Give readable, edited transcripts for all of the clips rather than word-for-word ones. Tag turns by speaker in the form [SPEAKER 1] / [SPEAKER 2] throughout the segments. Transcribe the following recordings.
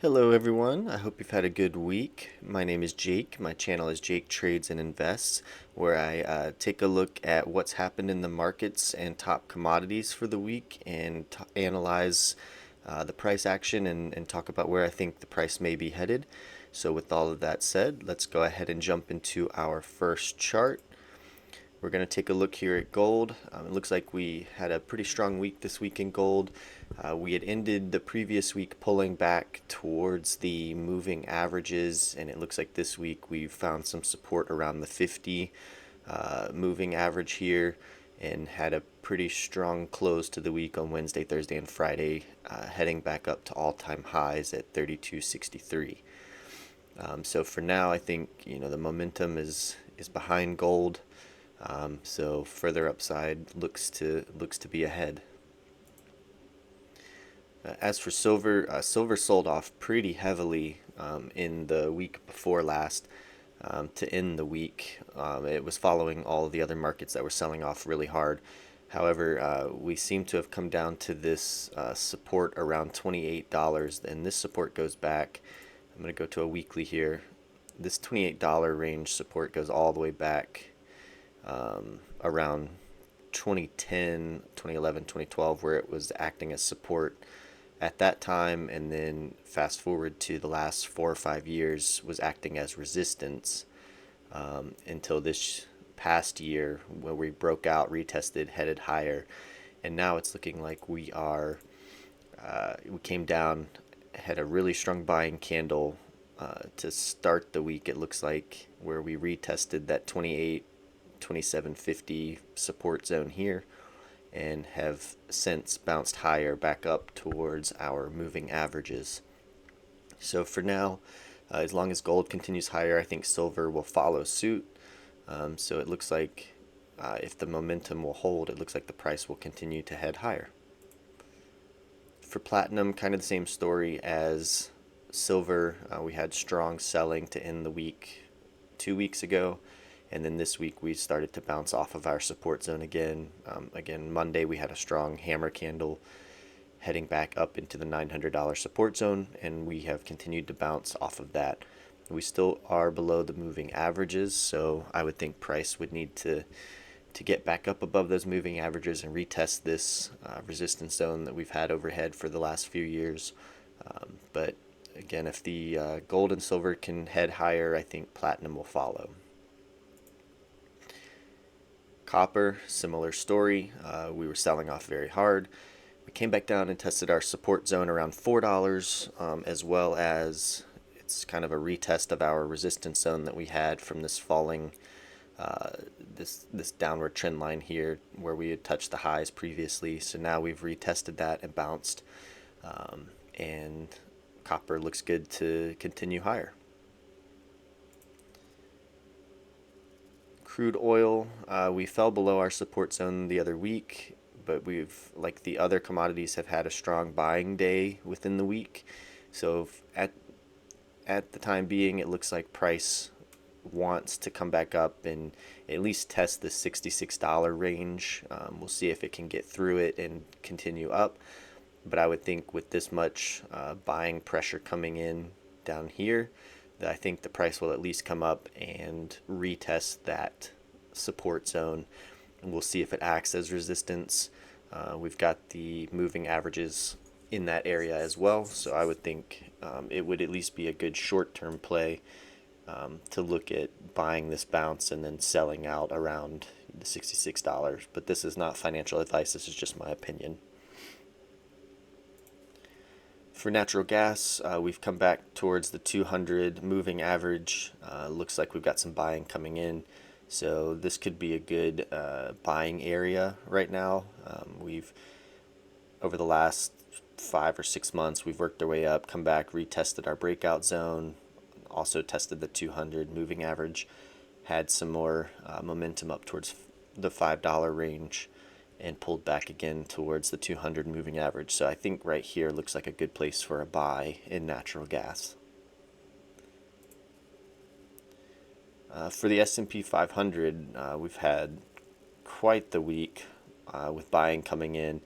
[SPEAKER 1] Hello everyone, I hope you've had a good week. My name is Jake. My channel is Jake Trades and Invests, where I take a look at what's happened in the markets and top commodities for the week and analyze the price action and talk about where I think the price may be headed. So with all of that said, let's go ahead and jump into our first chart. We're going to take a look here at gold. It looks like we had a pretty strong week this week in gold. We had ended the previous week pulling back towards the moving averages, and it looks like this week we've found some support around the 50 moving average here and had a pretty strong close to the week on Wednesday, Thursday, and Friday, heading back up to all-time highs at 32.63. So for now, I think the momentum is behind gold. So further upside looks to be ahead. As for silver, silver sold off pretty heavily in the week before last to end the week. It was following all the other markets that were selling off really hard. However, we seem to have come down to this support around $28, and this support goes back. I'm going to go to a weekly here. This $28 range support goes all the way back around 2010, 2011, 2012, where it was acting as support at that time, and then fast forward to the last 4 or 5 years was acting as resistance until this past year where we broke out, retested, headed higher, and now it's looking like we came down, had a really strong buying candle to start the week. It looks like where we retested that 28 2750 support zone here and have since bounced higher back up towards our moving averages. So for now, as long as gold continues higher, I think silver will follow suit. So it looks like if the momentum will hold, it looks like the price will continue to head higher. For platinum, kind of the same story as silver. We had strong selling to end the week 2 weeks ago, and then this week we started to bounce off of our support zone again. Again, Monday we had a strong hammer candle heading back up into the $900 support zone, and we have continued to bounce off of that. We still are below the moving averages, so I would think price would need to get back up above those moving averages and retest this resistance zone that we've had overhead for the last few years. But again, if the gold and silver can head higher, I think platinum will follow. Copper, similar story. We were selling off very hard. We came back down and tested our support zone around $4, as well as it's kind of a retest of our resistance zone that we had from this falling, this downward trend line here where we had touched the highs previously. So now we've retested that and bounced, and copper looks good to continue higher. Crude oil, we fell below our support zone the other week, but we've, like the other commodities, have had a strong buying day within the week. So at the time being, it looks like price wants to come back up and at least test the $66 range. We'll see if it can get through it and continue up. But I would think with this much buying pressure coming in down here, that I think the price will at least come up and retest that support zone. And we'll see if it acts as resistance. We've got the moving averages in that area as well, so I would think it would at least be a good short-term play to look at buying this bounce and then selling out around the $66. But this is not financial advice, this is just my opinion. For natural gas, we've come back towards the 200 moving average. Looks like we've got some buying coming in. So this could be a good buying area right now. We've, over the last 5 or 6 months, we've worked our way up, come back, retested our breakout zone, also tested the 200 moving average, had some more momentum up towards the $5 range, and pulled back again towards the 200 moving average. So I think right here looks like a good place for a buy in natural gas. For the S&P 500, we've had quite the week with buying coming in.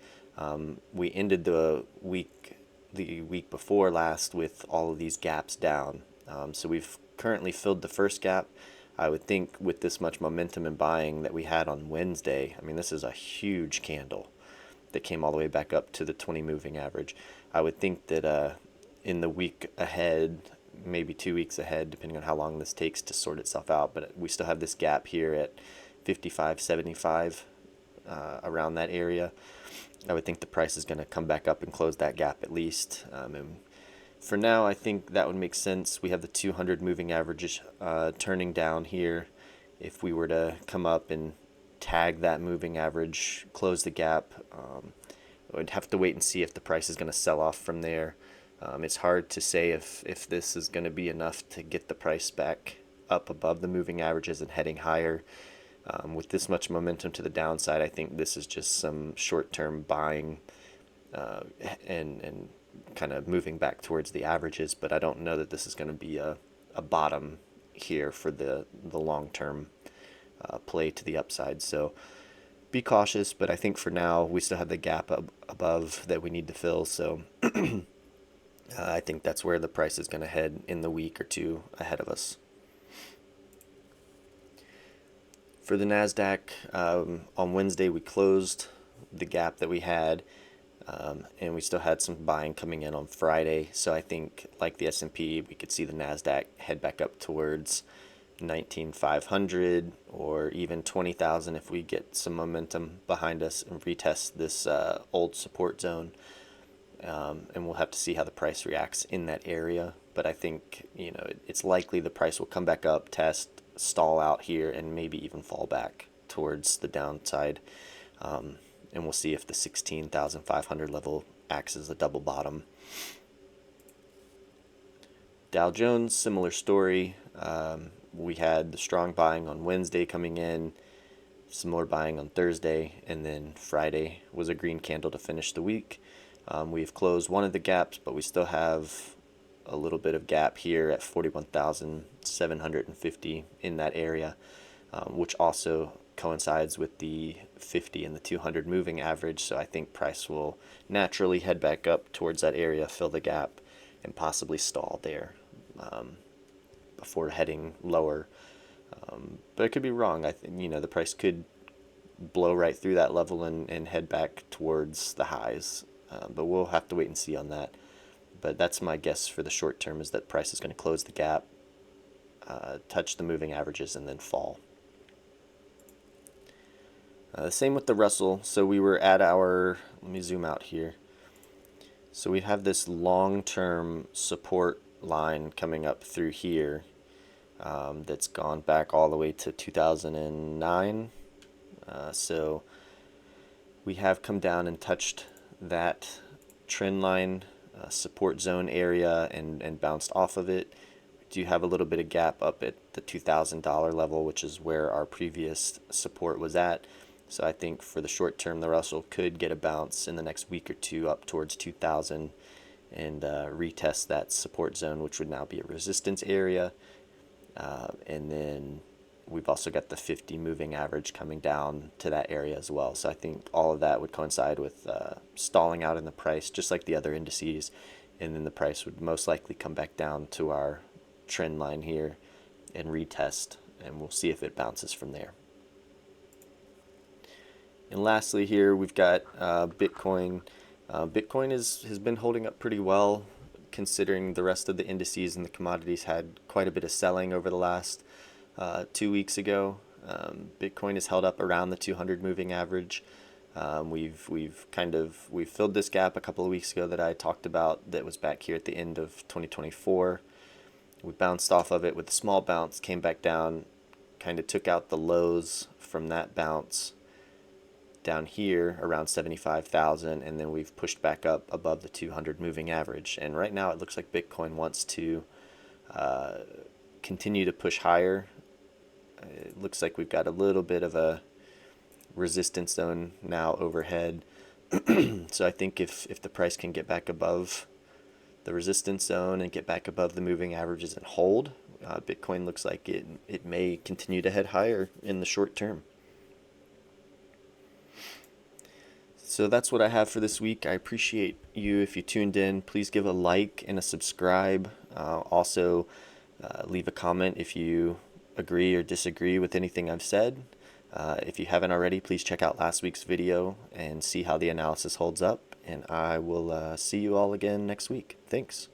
[SPEAKER 1] We ended the week the week before last with all of these gaps down. So we've currently filled the first gap. I would think with this much momentum in buying that we had on Wednesday, I mean, this is a huge candle that came all the way back up to the 20 moving average. I would think that in the week ahead, maybe 2 weeks ahead, depending on how long this takes to sort itself out, but we still have this gap here at 55.75, around that area. I would think the price is going to come back up and close that gap at least. And for now, I think that would make sense. We have the 200 moving averages turning down here. If we were to come up and tag that moving average, close the gap, we'd have to wait and see if the price is going to sell off from there. It's hard to say if this is going to be enough to get the price back up above the moving averages and heading higher. With this much momentum to the downside, I think this is just some short-term buying and kind of moving back towards the averages, but I don't know that this is going to be a bottom here for the long-term play to the upside. So be cautious, but I think for now we still have the gap above that we need to fill. So I think that's where the price is going to head in the week or two ahead of us. For the Nasdaq, on Wednesday we closed the gap that we had, and we still had some buying coming in on Friday. So I think, like the S&P, we could see the Nasdaq head back up towards 19,500 or even 20,000 if we get some momentum behind us and retest this old support zone. And we'll have to see how the price reacts in that area. But I think, it's likely the price will come back up, test, stall out here, and maybe even fall back towards the downside. And we'll see if the 16,500 level acts as a double bottom. Dow Jones, similar story. We had the strong buying on Wednesday coming in, some more buying on Thursday, and then Friday was a green candle to finish the week. We've closed one of the gaps, but we still have a little bit of gap here at 41,750 in that area, which also coincides with the 50 and the 200 moving average. So I think price will naturally head back up towards that area, fill the gap, and possibly stall there before heading lower. But I could be wrong. I think the price could blow right through that level and head back towards the highs. But we'll have to wait and see on that. But that's my guess for the short term, is that price is going to close the gap, touch the moving averages, and then fall. The same with the Russell. So we were at let me zoom out here. So we have this long-term support line coming up through here that's gone back all the way to 2009. So we have come down and touched that trend line support zone area and bounced off of it. We do have a little bit of gap up at the $2,000 level, which is where our previous support was at. So I think for the short term, the Russell could get a bounce in the next week or two up towards 2,000 and retest that support zone, which would now be a resistance area. And then we've also got the 50 moving average coming down to that area as well. So I think all of that would coincide with stalling out in the price, just like the other indices. And then the price would most likely come back down to our trend line here and retest. And we'll see if it bounces from there. And lastly here, we've got Bitcoin. Bitcoin has been holding up pretty well, considering the rest of the indices and the commodities had quite a bit of selling over the last 2 weeks ago. Bitcoin is held up around the 200 moving average. We've filled this gap a couple of weeks ago that I talked about that was back here at the end of 2024. We bounced off of it with a small bounce, came back down, kind of took out the lows from that bounce down here around 75,000, and then we've pushed back up above the 200 moving average. And right now it looks like Bitcoin wants to continue to push higher. It looks like we've got a little bit of a resistance zone now overhead. So I think if the price can get back above the resistance zone and get back above the moving averages and hold, Bitcoin looks like it may continue to head higher in the short term. So that's what I have for this week. I appreciate you if you tuned in. Please give a like and a subscribe. Also, leave a comment if you agree or disagree with anything I've said. If you haven't already, please check out last week's video and see how the analysis holds up. And I will see you all again next week. Thanks.